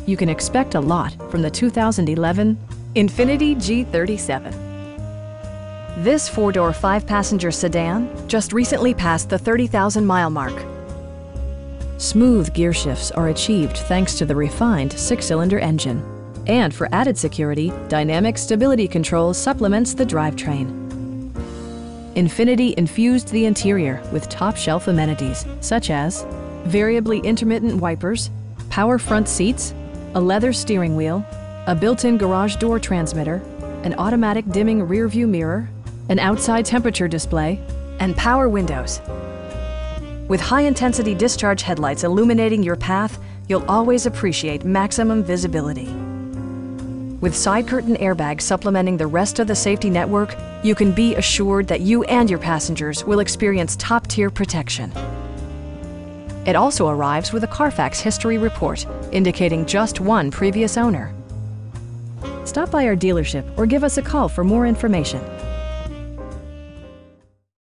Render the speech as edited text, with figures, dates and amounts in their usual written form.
you can expect a lot from the 2011 Infiniti G37. This four-door, five-passenger sedan just recently passed the 30,000-mile mark. Smooth gear shifts are achieved thanks to the refined six-cylinder engine. And for added security, Dynamic Stability Control supplements the drivetrain. Infiniti infused the interior with top-shelf amenities such as variably intermittent wipers, power front seats, a leather steering wheel, a built-in garage door transmitter, an automatic dimming rear-view mirror, an outside temperature display, and power windows. With high-intensity discharge headlights illuminating your path, you'll always appreciate maximum visibility. With side curtain airbags supplementing the rest of the safety network, you can be assured that you and your passengers will experience top-tier protection. It also arrives with a Carfax history report, indicating just one previous owner. Stop by our dealership or give us a call for more information.